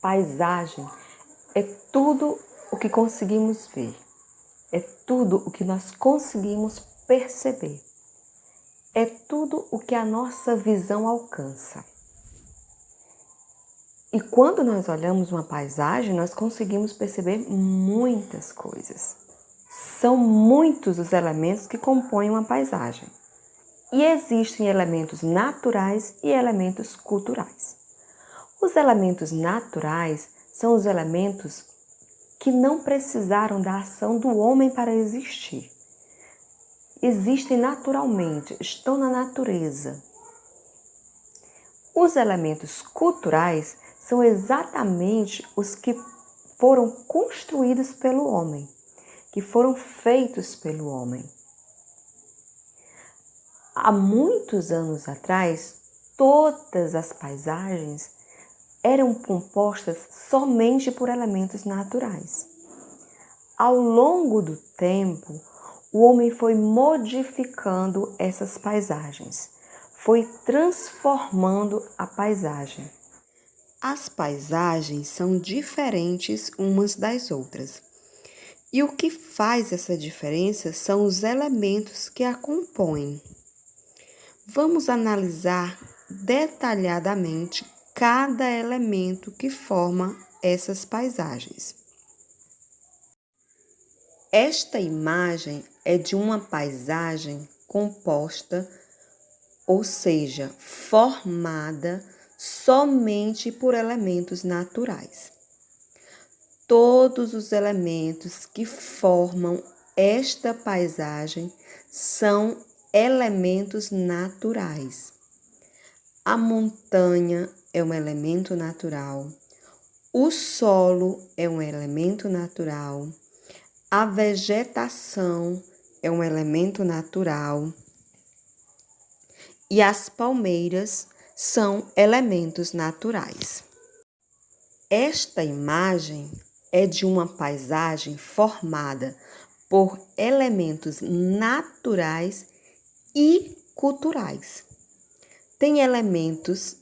Paisagem é tudo o que conseguimos ver, é tudo o que nós conseguimos perceber, é tudo o que a nossa visão alcança. E quando nós olhamos uma paisagem, nós conseguimos perceber muitas coisas. São muitos os elementos que compõem uma paisagem. E existem elementos naturais e elementos culturais. Os elementos naturais são os elementos que não precisaram da ação do homem para existir. Existem naturalmente, estão na natureza. Os elementos culturais são exatamente os que foram construídos pelo homem, que foram feitos pelo homem. Há muitos anos atrás, todas as paisagens eram compostas somente por elementos naturais. Ao longo do tempo, o homem foi modificando essas paisagens, foi transformando a paisagem. As paisagens são diferentes umas das outras. E o que faz essa diferença são os elementos que a compõem. Vamos analisar detalhadamente cada elemento que forma essas paisagens. Esta imagem é de uma paisagem composta, ou seja, formada somente por elementos naturais. Todos os elementos que formam esta paisagem são elementos naturais. A montanha é um elemento natural, o solo é um elemento natural, a vegetação é um elemento natural e as palmeiras são elementos naturais. Esta imagem é de uma paisagem formada por elementos naturais e culturais. Tem elementos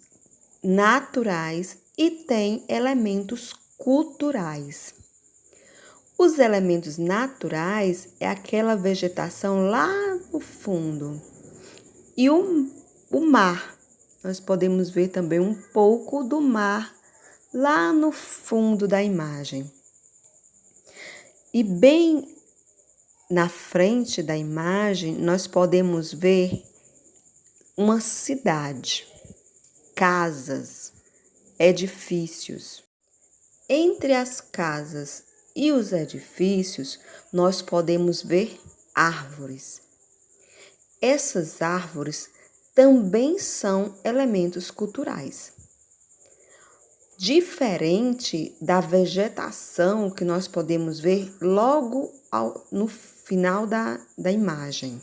naturais e tem elementos culturais. Os elementos naturais é aquela vegetação lá no fundo. E o mar, nós podemos ver também um pouco do mar lá no fundo da imagem. E bem na frente da imagem, nós podemos ver uma cidade, casas, edifícios. Entre as casas e os edifícios, nós podemos ver árvores. Essas árvores também são elementos culturais. Diferente da vegetação que nós podemos ver logo no final da imagem.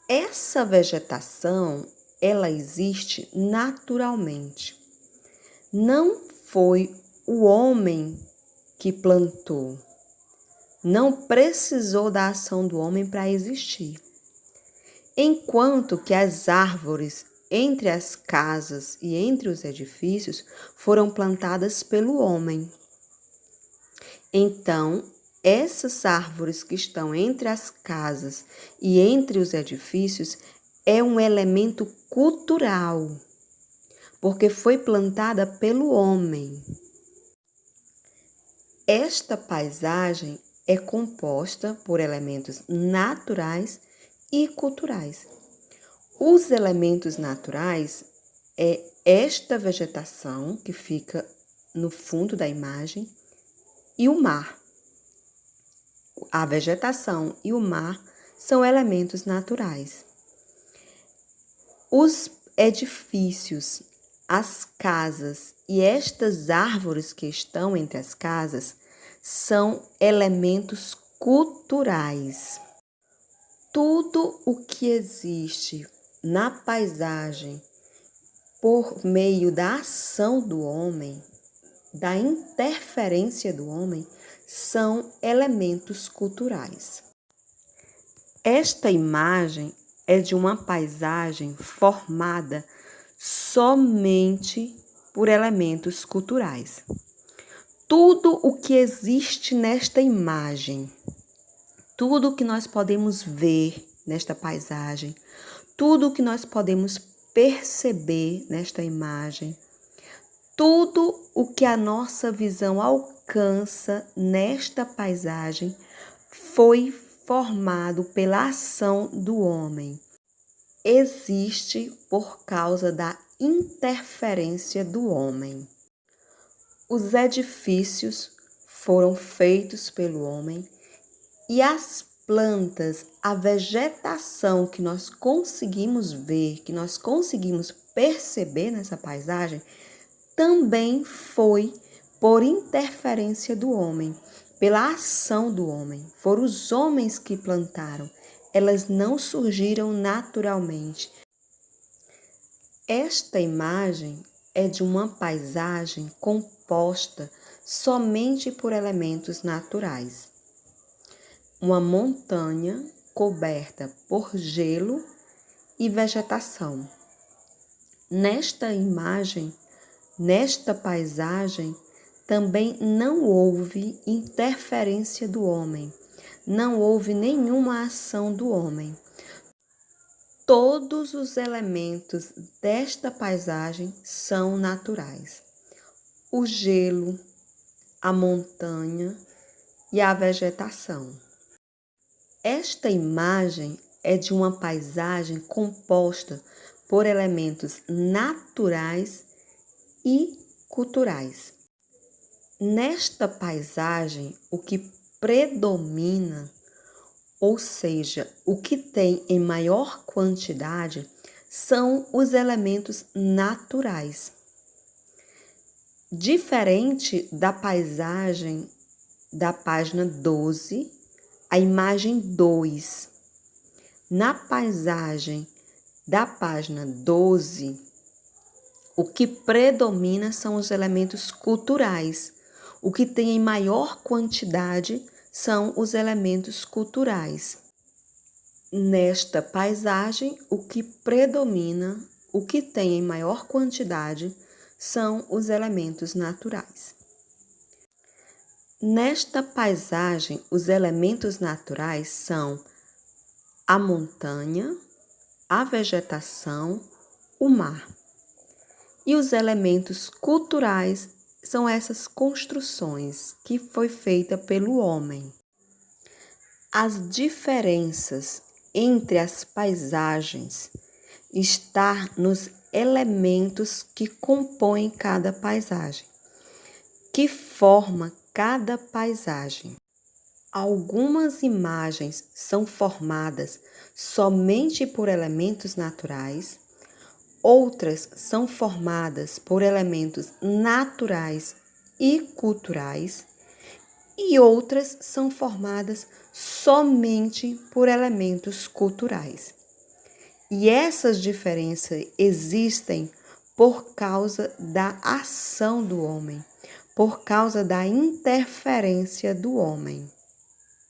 Essa vegetação, ela existe naturalmente. Não foi o homem que plantou. Não precisou da ação do homem para existir. Enquanto que as árvores entre as casas e entre os edifícios foram plantadas pelo homem. Então, essas árvores que estão entre as casas e entre os edifícios é um elemento cultural, porque foi plantada pelo homem. Esta paisagem é composta por elementos naturais e culturais. Os elementos naturais é esta vegetação que fica no fundo da imagem e o mar. A vegetação e o mar são elementos naturais. Os edifícios, as casas e estas árvores que estão entre as casas são elementos culturais. Tudo o que existe na paisagem por meio da ação do homem, da interferência do homem, são elementos culturais. Esta imagem é de uma paisagem formada somente por elementos culturais. Tudo o que existe nesta imagem, tudo o que nós podemos ver nesta paisagem, tudo o que nós podemos perceber nesta imagem, tudo o que a nossa visão alcança nesta paisagem foi formado pela ação do homem. Existe por causa da interferência do homem. Os edifícios foram feitos pelo homem e as plantas, a vegetação que nós conseguimos ver, que nós conseguimos perceber nessa paisagem, também foi por interferência do homem, pela ação do homem. Foram os homens que plantaram, elas não surgiram naturalmente. Esta imagem é de uma paisagem composta somente por elementos naturais. Uma montanha coberta por gelo e vegetação. Nesta imagem, nesta paisagem, também não houve interferência do homem, não houve nenhuma ação do homem. Todos os elementos desta paisagem são naturais. O gelo, a montanha e a vegetação. Esta imagem é de uma paisagem composta por elementos naturais e culturais. Nesta paisagem, o que predomina, ou seja, o que tem em maior quantidade, são os elementos naturais. Diferente da paisagem da página 12, a imagem 2. Na paisagem da página 12, o que predomina são os elementos culturais. O que tem em maior quantidade são os elementos culturais. Nesta paisagem, o que predomina, o que tem em maior quantidade, são os elementos naturais. Nesta paisagem, os elementos naturais são a montanha, a vegetação, o mar. E os elementos culturais são essas construções que foi feita pelo homem. As diferenças entre as paisagens estão nos elementos que compõem cada paisagem, que forma cada paisagem. Algumas imagens são formadas somente por elementos naturais, outras são formadas por elementos naturais e culturais, e outras são formadas somente por elementos culturais. E essas diferenças existem por causa da ação do homem, por causa da interferência do homem.